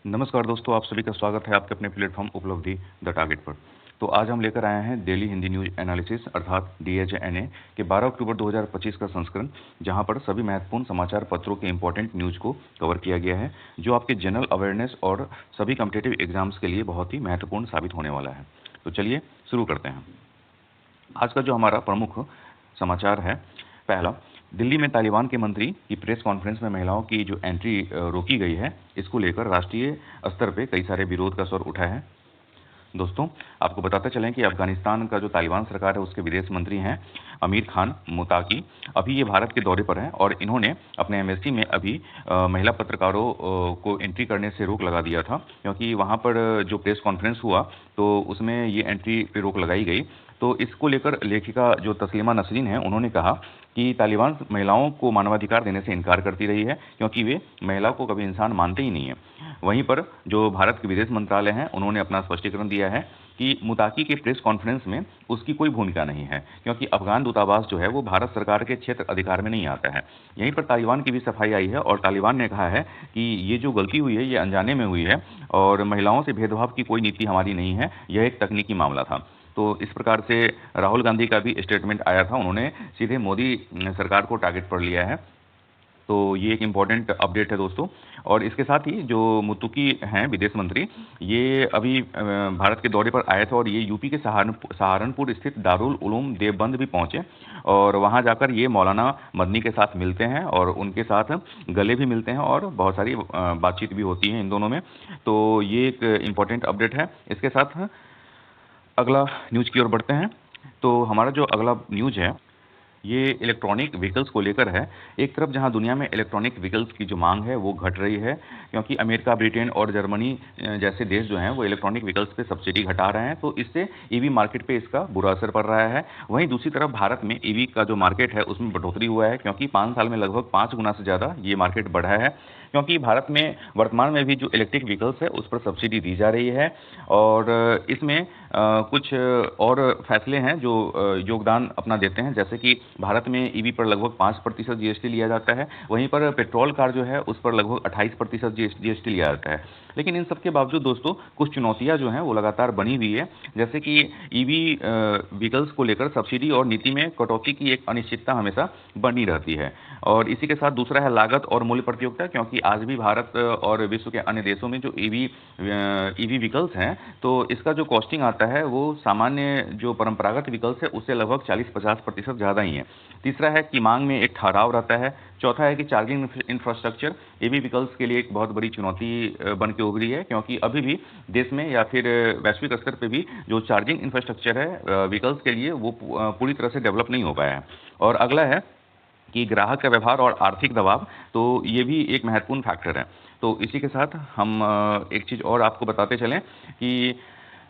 नमस्कार दोस्तों, आप सभी का स्वागत है आपके अपने प्लेटफॉर्म उपलब्धि द टारगेट पर। तो आज हम लेकर आए हैं डेली हिंदी न्यूज़ एनालिसिस अर्थात DHNA के 12 अक्टूबर 2025 का संस्करण, जहां पर सभी महत्वपूर्ण समाचार पत्रों के इंपॉर्टेंट न्यूज़ को कवर किया गया है, जो आपके जनरल अवेयरनेस और सभी कॉम्पिटिटिव एग्जाम्स के लिए बहुत ही महत्वपूर्ण साबित होने वाला है। तो चलिए शुरू करते हैं। आज का जो हमारा प्रमुख समाचार है, पहला, दिल्ली में तालिबान के मंत्री की प्रेस कॉन्फ्रेंस में महिलाओं की जो एंट्री रोकी गई है, इसको लेकर राष्ट्रीय स्तर पे कई सारे विरोध का स्वर उठा है। दोस्तों, आपको बताते चलें कि अफगानिस्तान का जो तालिबान सरकार है, उसके विदेश मंत्री हैं अमीर खान मुताकी। अभी ये भारत के दौरे पर हैं और इन्होंने अपने एम्बेसी में अभी महिला पत्रकारों को एंट्री करने से रोक लगा दिया था, क्योंकि वहाँ पर जो प्रेस कॉन्फ्रेंस हुआ तो उसमें ये एंट्री पे रोक लगाई गई। तो इसको लेकर लेखिका जो तस्लीमा नसरीन है, उन्होंने कहा कि तालिबान महिलाओं को मानवाधिकार देने से इनकार करती रही है, क्योंकि वे महिला को कभी इंसान मानते ही नहीं है। वहीं पर जो भारत के विदेश मंत्रालय हैं, उन्होंने अपना स्पष्टीकरण दिया है कि मुताकी के प्रेस कॉन्फ्रेंस में उसकी कोई भूमिका नहीं है, क्योंकि अफगान दूतावास जो है वो भारत सरकार के क्षेत्र अधिकार में नहीं आता है। यहीं पर तालिबान की भी सफाई आई है और तालिबान ने कहा है कि ये जो गलती हुई है ये अनजाने में हुई है और महिलाओं से भेदभाव की कोई नीति हमारी नहीं है, यह एक तकनीकी मामला था। तो इस प्रकार से राहुल गांधी का भी स्टेटमेंट आया था, उन्होंने सीधे मोदी सरकार को टारगेट पर लिया है। तो ये एक इम्पॉर्टेंट अपडेट है दोस्तों। और इसके साथ ही जो मुत्तुकी हैं विदेश मंत्री, ये अभी भारत के दौरे पर आए थे और ये यूपी के सहारनपुर स्थित दारुल उलूम देवबंद भी पहुंचे और वहां जाकर ये मौलाना मदनी के साथ मिलते हैं और उनके साथ गले भी मिलते हैं और बहुत सारी बातचीत भी होती है इन दोनों में। तो ये एक इम्पॉर्टेंट अपडेट है। इसके साथ अगला न्यूज़ की ओर बढ़ते हैं। तो हमारा जो अगला न्यूज़ है, ये इलेक्ट्रॉनिक व्हीकल्स को लेकर है। एक तरफ जहां दुनिया में इलेक्ट्रॉनिक व्हीकल्स की जो मांग है वो घट रही है, क्योंकि अमेरिका, ब्रिटेन और जर्मनी जैसे देश जो हैं वो इलेक्ट्रॉनिक व्हीकल्स पे सब्सिडी घटा रहे हैं, तो इससे ईवी मार्केट पे इसका बुरा असर पड़ रहा है। वहीं दूसरी तरफ भारत में ईवी का जो मार्केट है उसमें बढ़ोतरी हुआ है, क्योंकि 5 साल में लगभग 5 गुना से ज़्यादा ये मार्केट बढ़ा है, क्योंकि भारत में वर्तमान में भी जो इलेक्ट्रिक व्हीकल्स है उस पर सब्सिडी दी जा रही है। और इसमें कुछ और फैसले हैं जो योगदान अपना देते हैं, जैसे कि भारत में ईवी पर लगभग 5% जीएसटी लिया जाता है, वहीं पर पेट्रोल कार जो है उस पर लगभग 28% जीएसटी लिया जाता है। लेकिन इन सब के बावजूद दोस्तों कुछ चुनौतियां जो हैं वो लगातार बनी हुई है, जैसे कि ईवी व्हीकल्स को लेकर सब्सिडी और नीति में कटौती की एक अनिश्चितता हमेशा बनी रहती है। और इसी के साथ दूसरा है लागत और मूल्य प्रतियोगिता, क्योंकि आज भी भारत और विश्व के अन्य देशों में जो ईवी व्हीकल्स हैं, तो इसका जो कॉस्टिंग आता है वो सामान्य जो परंपरागत व्हीकल्स है उससे लगभग 40-50% ज़्यादा ही है। तीसरा है कि मांग में एक ठहराव रहता है। चौथा है कि चार्जिंग इंफ्रास्ट्रक्चर ईवी व्हीकल्स के लिए एक बहुत बड़ी चुनौती बन के उभरी है, क्योंकि अभी भी देश में या फिर वैश्विक स्तर पे भी जो चार्जिंग इंफ्रास्ट्रक्चर है व्हीकल्स के लिए वो पूरी तरह से डेवलप नहीं हो पाया है। और अगला है कि ग्राहक का व्यवहार और आर्थिक दबाव, तो ये भी एक महत्वपूर्ण फैक्टर है। तो इसी के साथ हम एक चीज़ और आपको बताते चलें कि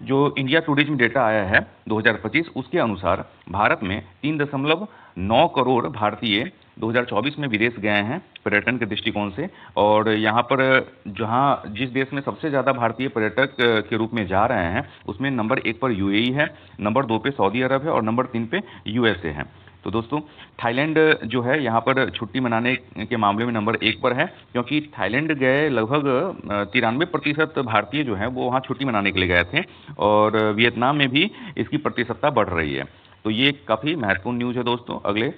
जो इंडिया टूरिज्म डेटा आया है 2025, उसके अनुसार भारत में 3.9 करोड़ भारतीय 2024 में विदेश गए हैं पर्यटन के दृष्टिकोण से। और यहाँ पर जहाँ जिस देश में सबसे ज़्यादा भारतीय पर्यटक के रूप में जा रहे हैं उसमें नंबर 1 पर यूएई है, नंबर 2 पे सऊदी अरब है और नंबर 3 पे यूएसए है। तो दोस्तों थाईलैंड जो है यहाँ पर छुट्टी मनाने के मामले में नंबर 1 पर है, क्योंकि थाईलैंड गए लगभग 93% भारतीय जो हैं वो वहाँ छुट्टी मनाने के लिए गए थे और वियतनाम में भी इसकी प्रतिशतता बढ़ रही है। तो ये काफ़ी महत्वपूर्ण न्यूज़ है दोस्तों। अगले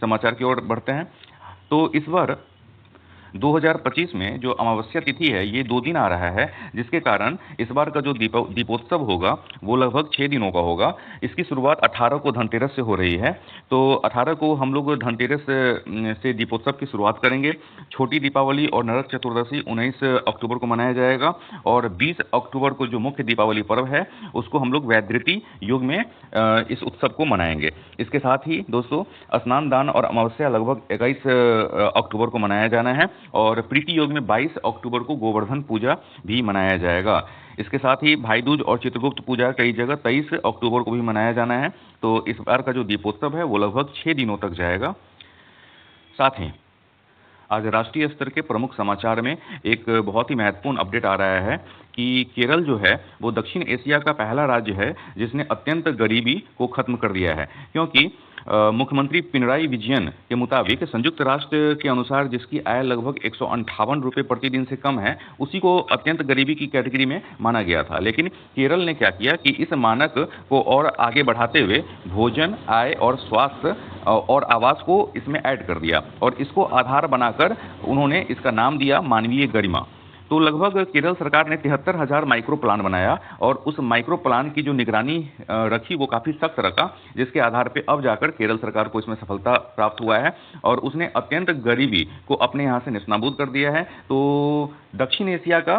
समाचार की ओर बढ़ते हैं। तो इस बार 2025 में जो अमावस्या तिथि है ये 2 दिन आ रहा है, जिसके कारण इस बार का जो दीपोत्सव होगा वो लगभग 6 दिनों का होगा। इसकी शुरुआत 18 को धनतेरस से हो रही है। तो 18 को हम लोग धनतेरस से दीपोत्सव की शुरुआत करेंगे। छोटी दीपावली और नरक चतुर्दशी 19 अक्टूबर को मनाया जाएगा और 20 अक्टूबर को जो मुख्य दीपावली पर्व है उसको हम लोग वैधृति युग में इस उत्सव को मनाएंगे। इसके साथ ही दोस्तों स्नान दान और अमावस्या लगभग 21 अक्टूबर को मनाया जाना है और प्रीति योग में 22 अक्टूबर को गोवर्धन पूजा भी मनाया जाएगा। इसके साथ ही भाई दूज और चित्रगुप्त पूजा कई जगह 23 अक्टूबर को भी मनाया जाना है। तो इस बार का जो दीपोत्सव है वो लगभग 6 दिनों तक जाएगा। साथ ही आज राष्ट्रीय स्तर के प्रमुख समाचार में एक बहुत ही महत्वपूर्ण अपडेट आ रहा है कि केरल जो है वो दक्षिण एशिया का पहला राज्य है जिसने अत्यंत गरीबी को खत्म कर दिया है, क्योंकि मुख्यमंत्री पिनराई विजयन के मुताबिक संयुक्त राष्ट्र के अनुसार जिसकी आय लगभग 158 रुपये प्रतिदिन से कम है, उसी को अत्यंत गरीबी की कैटेगरी में माना गया था। लेकिन केरल ने क्या किया कि इस मानक को और आगे बढ़ाते हुए भोजन, आय और स्वास्थ्य और आवास को इसमें ऐड कर दिया और इसको आधार बनाकर उन्होंने इसका नाम दिया मानवीय गरिमा। तो लगभग केरल सरकार ने 73,000 माइक्रो प्लान बनाया और उस माइक्रो प्लान की जो निगरानी रखी वो काफ़ी सख्त रखा, जिसके आधार पे अब जाकर केरल सरकार को इसमें सफलता प्राप्त हुआ है और उसने अत्यंत गरीबी को अपने यहाँ से नेस्तनाबूद कर दिया है। तो दक्षिण एशिया का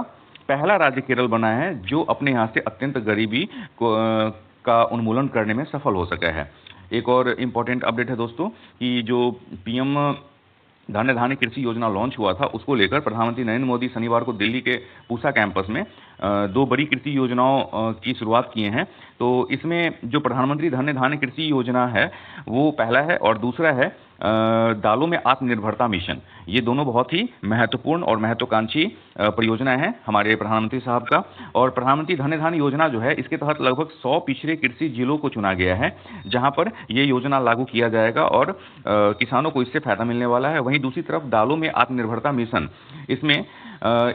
पहला राज्य केरल बना है जो अपने यहाँ से अत्यंत गरीबी को का उन्मूलन करने में सफल हो सका है। एक और इम्पोर्टेंट अपडेट है दोस्तों कि जो पीएम धन्य धान्य कृषि योजना लॉन्च हुआ था, उसको लेकर प्रधानमंत्री नरेंद्र मोदी शनिवार को दिल्ली के पूसा कैंपस में दो बड़ी कृषि योजनाओं की शुरुआत किए हैं। तो इसमें जो प्रधानमंत्री धन्य धान्य कृषि योजना है वो पहला है और दूसरा है दालों में आत्मनिर्भरता मिशन। ये दोनों बहुत ही महत्वपूर्ण और महत्वाकांक्षी परियोजना है हमारे प्रधानमंत्री साहब का। और प्रधानमंत्री धन्य धान्य योजना जो है, इसके तहत लगभग 100 पिछड़े कृषि जिलों को चुना गया है जहां पर ये योजना लागू किया जाएगा और किसानों को इससे फायदा मिलने वाला है। वहीं दूसरी तरफ दालों में आत्मनिर्भरता मिशन, इसमें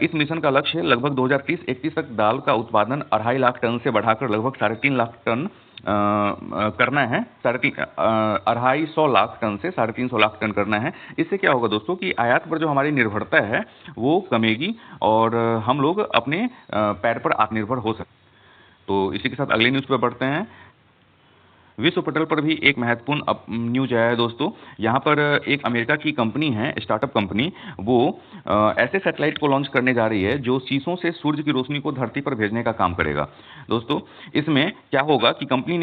इस मिशन का लक्ष्य लगभग 2030-31 तक दाल का उत्पादन 2.5 लाख टन से बढ़ाकर लगभग 3.5 लाख टन करना है। 250 लाख टन से 350 लाख टन करना है। इससे क्या होगा दोस्तों कि आयात पर जो हमारी निर्भरता है वो कमेगी और हम लोग अपने पैर पर आत्मनिर्भर हो सकते हैं। तो इसी के साथ अगले न्यूज़ पर बढ़ते हैं। विश्व पटल पर भी एक महत्वपूर्ण न्यूज आया है दोस्तों। यहाँ पर एक अमेरिका की कंपनी है, स्टार्टअप कंपनी, वो ऐसे सैटेलाइट को लॉन्च करने जा रही है जो शीशों से सूर्य की रोशनी को धरती पर भेजने का काम करेगा। दोस्तों इसमें क्या होगा कि कंपनी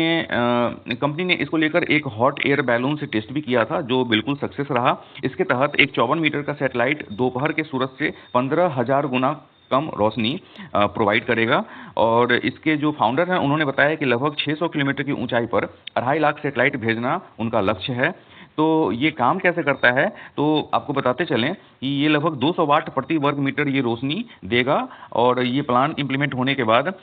ने इसको लेकर एक हॉट एयर बैलून से टेस्ट भी किया था जो बिल्कुल सक्सेस रहा। इसके तहत एक 54 मीटर का सैटेलाइट दोपहर के सूरज से 15,000 गुना कम रोशनी प्रोवाइड करेगा और इसके जो फाउंडर हैं उन्होंने बताया कि लगभग 600 किलोमीटर की ऊंचाई पर 2.5 लाख सैटेलाइट भेजना उनका लक्ष्य है। तो ये काम कैसे करता है तो आपको बताते चलें कि ये लगभग 200 वाट प्रति वर्ग मीटर ये रोशनी देगा और ये प्लान इंप्लीमेंट होने के बाद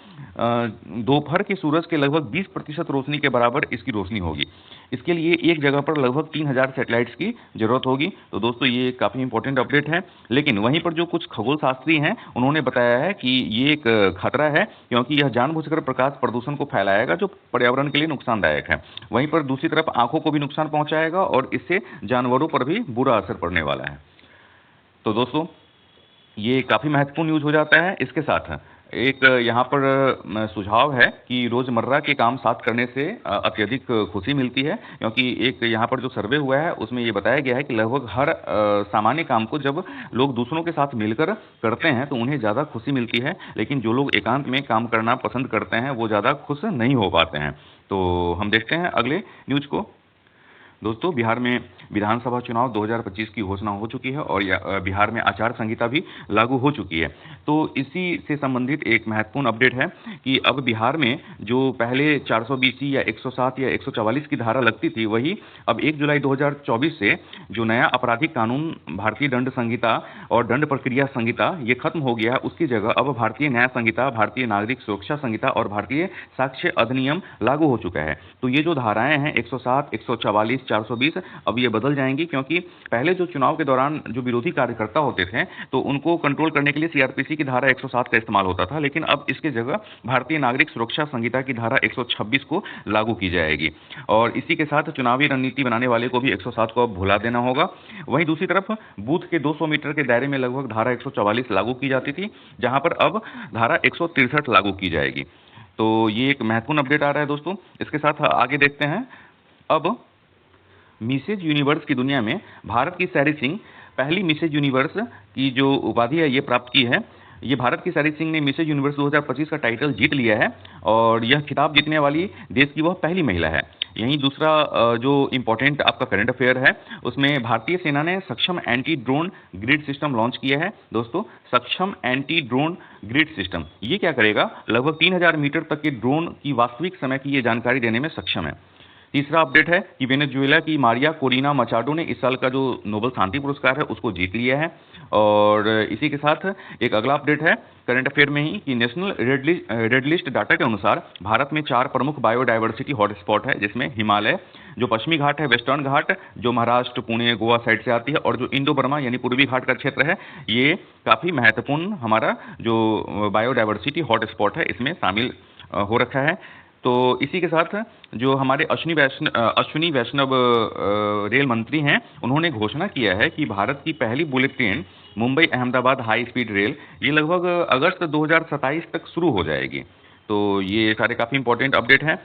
दोपहर के सूरज के लगभग 20% रोशनी के बराबर इसकी रोशनी होगी। इसके लिए एक जगह पर लगभग 3000 सैटेलाइट्स की जरूरत होगी। तो दोस्तों ये काफ़ी इंपॉर्टेंट अपडेट है। लेकिन वहीं पर जो कुछ खगोल शास्त्री हैं उन्होंने बताया है कि ये एक खतरा है क्योंकि यह जानबूझकर प्रकाश प्रदूषण को फैलाएगा जो पर्यावरण के लिए नुकसानदायक है। वहीं पर दूसरी तरफ आंखों को भी नुकसान पहुंचाएगा और इससे जानवरों पर भी बुरा असर पड़ने वाला है। तो दोस्तों ये काफ़ी महत्वपूर्ण न्यूज़ हो जाता है। इसके साथ एक यहाँ पर सुझाव है कि रोज़मर्रा के काम साथ करने से अत्यधिक खुशी मिलती है क्योंकि एक यहाँ पर जो सर्वे हुआ है उसमें ये बताया गया है कि लगभग हर सामान्य काम को जब लोग दूसरों के साथ मिलकर करते हैं तो उन्हें ज़्यादा खुशी मिलती है, लेकिन जो लोग एकांत में काम करना पसंद करते हैं वो ज़्यादा खुश नहीं हो पाते हैं। तो हम देखते हैं अगले न्यूज़ को। दोस्तों बिहार में विधानसभा चुनाव 2025 की घोषणा हो चुकी है और बिहार में आचार संहिता भी लागू हो चुकी है। तो इसी से संबंधित एक महत्वपूर्ण अपडेट है कि अब बिहार में जो पहले 420 या 107 या 144 की धारा लगती थी वही अब 1 जुलाई 2024 से जो नया आपराधिक कानून भारतीय दंड संहिता और दंड प्रक्रिया संहिता ये खत्म हो गया है, उसकी जगह अब भारतीय न्याय संहिता, भारतीय नागरिक सुरक्षा संहिता और भारतीय साक्ष्य अधिनियम लागू हो चुका है। तो ये जो धाराएं हैं 107, 144, 420 अब ये बदल जाएंगी क्योंकि पहले जो चुनाव के दौरान जो विरोधी कार्यकर्ता होते थे तो उनको कंट्रोल करने के लिए सीआरपीसी की धारा 107 का इस्तेमाल होता था, लेकिन अब इसके जगह भारतीय नागरिक सुरक्षा संहिता की धारा 126 को लागू की जाएगी और इसी के साथ चुनावी रणनीति बनाने वाले को भी 107 को अब भुला देना होगा। वहीं दूसरी तरफ बूथ के 200 मीटर के दायरे में लगभग धारा 144 लागू की जाती थी जहां पर अब धारा 163 लागू की जाएगी। तो ये एक महत्वपूर्ण अपडेट आ रहा है दोस्तों। इसके साथ आगे देखते हैं। अब मिसेज यूनिवर्स की दुनिया में भारत की सैरी सिंह पहली मिसेज यूनिवर्स की जो उपाधि है ये प्राप्त की है। ये भारत की सैरी सिंह ने मिसेज यूनिवर्स 2025 का टाइटल जीत लिया है और यह खिताब जीतने वाली देश की वह पहली महिला है। यहीं दूसरा जो इम्पोर्टेंट आपका करंट अफेयर है उसमें भारतीय सेना ने सक्षम anti drone grid system launch किया है। दोस्तों सक्षम एंटी ड्रोन ग्रिड सिस्टम ये क्या करेगा, लगभग 3000 मीटर तक के ड्रोन की वास्तविक समय की ये जानकारी देने में सक्षम है। तीसरा अपडेट है कि वेनेजुएला की मारिया कोरिना मचाडो ने इस साल का जो नोबेल शांति पुरस्कार है उसको जीत लिया है। और इसी के साथ एक अगला अपडेट है करंट अफेयर में ही कि नेशनल रेड लिस्ट डाटा के अनुसार भारत में 4 प्रमुख बायोडायवर्सिटी हॉटस्पॉट है, जिसमें हिमालय, जो पश्चिमी घाट है, वेस्टर्न घाट जो महाराष्ट्र, पुणे, गोवा साइड से आती है, और जो इंडो बर्मा यानी पूर्वी घाट का क्षेत्र है, ये काफ़ी महत्वपूर्ण हमारा जो बायोडायवर्सिटी हॉटस्पॉट है इसमें शामिल हो रखा है। तो इसी के साथ जो हमारे अश्विनी वैष्णव रेल मंत्री हैं, उन्होंने घोषणा किया है कि भारत की पहली bullet train Mumbai Ahmedabad high speed rail ये लगभग अगस्त 2027 तक शुरू हो जाएगी। तो ये सारे काफ़ी इंपॉर्टेंट अपडेट हैं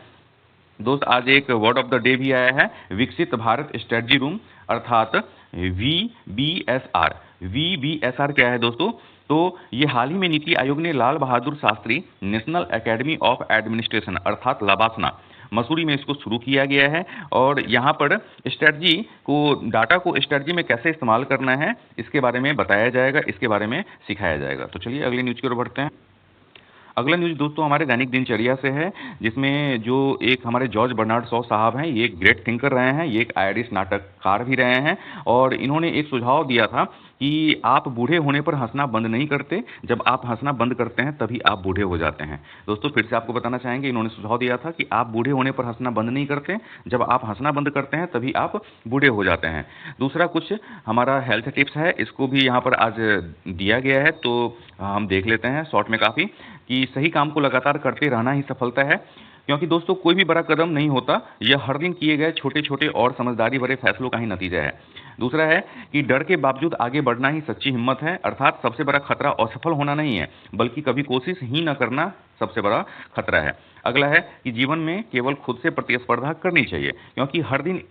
दोस्त। आज एक वर्ड ऑफ द डे भी आया है, विकसित भारत स्ट्रेटजी रूम, अर्थात VBSR। VBSR क्या है दोस्तों? तो ये हाल ही में नीति आयोग ने Lal Bahadur Shastri national academy of administration अर्थात लबासना मसूरी में इसको शुरू किया गया है। और यहाँ पर स्ट्रेटजी को, डाटा को स्ट्रेटजी में कैसे इस्तेमाल करना है इसके बारे में बताया जाएगा, इसके बारे में सिखाया जाएगा। तो चलिए अगली न्यूज़ की ओर बढ़ते हैं। अगला न्यूज़ दोस्तों हमारे दैनिक दिनचर्या से है, जिसमें जो एक हमारे जॉर्ज बर्नार्ड शॉ साहब हैं, ये एक ग्रेट थिंकर रहे हैं, ये एक आयरिश नाटककार भी रहे हैं, और इन्होंने एक सुझाव दिया था कि आप बूढ़े होने पर हंसना बंद नहीं करते, जब आप हंसना बंद करते हैं तभी आप बूढ़े हो जाते हैं। दोस्तों फिर से आपको बताना चाहेंगे, इन्होंने सुझाव दिया था कि आप बूढ़े होने पर हंसना बंद नहीं करते, जब आप हंसना बंद करते हैं तभी आप बूढ़े हो जाते हैं। दूसरा कुछ हमारा हेल्थ टिप्स है, इसको भी यहाँ पर आज दिया गया है, तो हम देख लेते हैं शॉर्ट में काफ़ी, कि सही काम को लगातार करते रहना ही सफलता है, क्योंकि दोस्तों कोई भी बड़ा कदम नहीं होता, यह हर दिन किए गए छोटे छोटे और समझदारी भरे फैसलों का ही नतीजा है। दूसरा है कि डर के बावजूद आगे बढ़ना ही सच्ची हिम्मत है, अर्थात सबसे बड़ा खतरा असफल होना नहीं है, बल्कि कभी कोशिश ही न करना सबसे बड़ा खतरा है। अगला है कि जीवन में केवल खुद से प्रतिस्पर्धा करनी चाहिए, क्योंकि हर दिन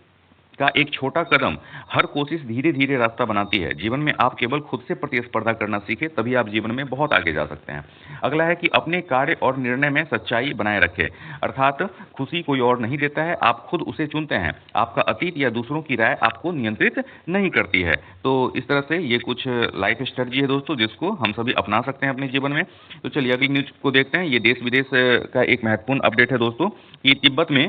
का एक छोटा कदम हर कोशिश धीरे धीरे रास्ता बनाती है। जीवन में आप केवल खुद से प्रतिस्पर्धा करना सीखें, तभी आप जीवन में बहुत आगे जा सकते हैं। अगला है कि अपने कार्य और निर्णय में सच्चाई बनाए रखें, अर्थात खुशी कोई और नहीं देता है, आप खुद उसे चुनते हैं। आपका अतीत या दूसरों की राय आपको नियंत्रित नहीं करती है। तो इस तरह से ये कुछ लाइफ स्ट्रेटजी है दोस्तों, जिसको हम सभी अपना सकते हैं अपने जीवन में। तो चलिए अगली न्यूज को देखते हैं। ये देश विदेश का एक महत्वपूर्ण अपडेट है दोस्तों, कि तिब्बत में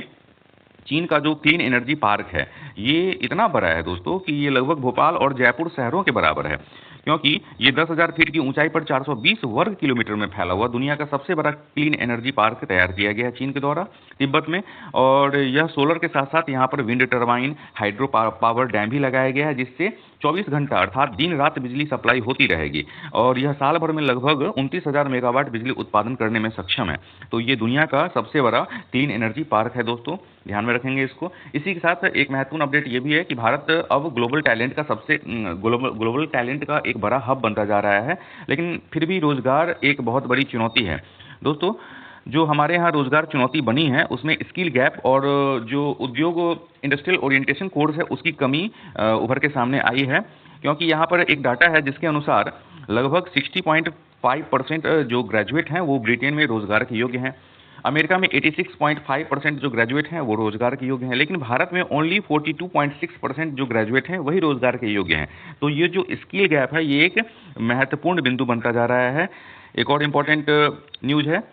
चीन का जो क्लीन एनर्जी पार्क है, ये इतना बड़ा है दोस्तों कि ये लगभग भोपाल और जयपुर शहरों के बराबर है, क्योंकि ये 10,000 फीट की ऊंचाई पर 420 वर्ग किलोमीटर में फैला हुआ दुनिया का सबसे बड़ा क्लीन एनर्जी पार्क तैयार किया गया है चीन के द्वारा तिब्बत में। और यह सोलर के साथ साथ यहाँ पर wind turbine, hydro power dam भी लगाया गया है, जिससे 24 घंटा अर्थात दिन रात बिजली सप्लाई होती रहेगी, और यह साल भर में लगभग 29,000 मेगावाट बिजली उत्पादन करने में सक्षम है। तो ये दुनिया का सबसे बड़ा क्लीन एनर्जी पार्क है दोस्तों, ध्यान में रखेंगे इसको। इसी के साथ एक महत्वपूर्ण अपडेट ये भी है कि भारत अब ग्लोबल टैलेंट का एक बड़ा हब बनता जा रहा है, लेकिन फिर भी रोजगार एक बहुत बड़ी चुनौती है दोस्तों। जो हमारे यहाँ रोजगार चुनौती बनी है उसमें स्किल गैप और जो उद्योग इंडस्ट्रियल ओरिएंटेशन कोर्स है उसकी कमी उभर के सामने आई है, क्योंकि यहाँ पर एक डाटा है जिसके अनुसार लगभग 60.5% जो ग्रेजुएट हैं वो ब्रिटेन में रोजगार के योग्य हैं, अमेरिका में 86.5% जो ग्रेजुएट हैं वो रोजगार के योग्य हैं, लेकिन भारत में ओनली 42.6% जो ग्रेजुएट हैं वही रोजगार के योग्य हैं। तो ये जो स्किल गैप है ये एक महत्वपूर्ण बिंदु बनता जा रहा है। एक और इम्पोर्टेंट न्यूज है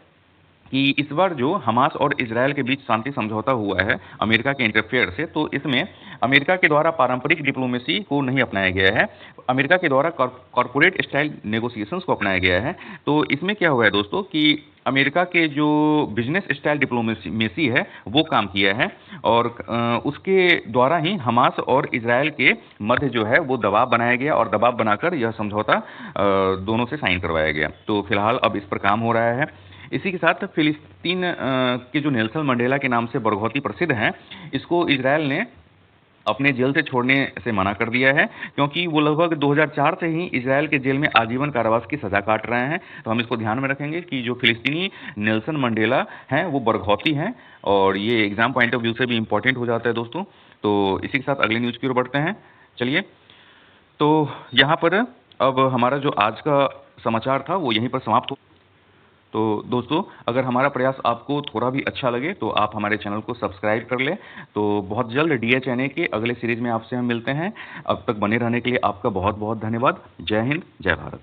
कि इस बार जो हमास और इजरायल के बीच शांति समझौता हुआ है अमेरिका के इंटरफेयर से, तो इसमें अमेरिका के द्वारा पारंपरिक डिप्लोमेसी को नहीं अपनाया गया है, अमेरिका के द्वारा कॉर्पोरेट स्टाइल नेगोशिएशंस को अपनाया गया है। तो इसमें क्या हुआ है दोस्तों कि अमेरिका के जो बिजनेस स्टाइल डिप्लोमेसी है वो काम किया है, और उसके द्वारा ही हमास और इजरायल के मध्य जो है वो दबाव बनाया गया, और दबाव बनाकर यह समझौता दोनों से साइन करवाया गया। तो फिलहाल अब इस पर काम हो रहा है। इसी के साथ फिलिस्तीन के जो नेल्सन मंडेला के नाम से बरगौती प्रसिद्ध हैं, इसको इजरायल ने अपने जेल से छोड़ने से मना कर दिया है, क्योंकि वो लगभग 2004 से ही इजरायल के जेल में आजीवन कारावास की सजा काट रहे हैं। तो हम इसको ध्यान में रखेंगे कि जो फिलिस्तीनी नेल्सन मंडेला हैं वो बरगौती हैं, और ये एग्जाम पॉइंट ऑफ व्यू से भी इंपॉर्टेंट हो जाता है दोस्तों। तो इसी के साथ अगली न्यूज़ की ओर बढ़ते हैं। चलिए, तो यहाँ पर अब हमारा जो आज का समाचार था वो यहीं पर समाप्त हो। तो दोस्तों अगर हमारा प्रयास आपको थोड़ा भी अच्छा लगे तो आप हमारे चैनल को सब्सक्राइब कर लें। तो बहुत जल्द DHNA के अगले सीरीज में आपसे हम मिलते हैं। अब तक बने रहने के लिए आपका बहुत बहुत धन्यवाद। जय हिंद, जय भारत।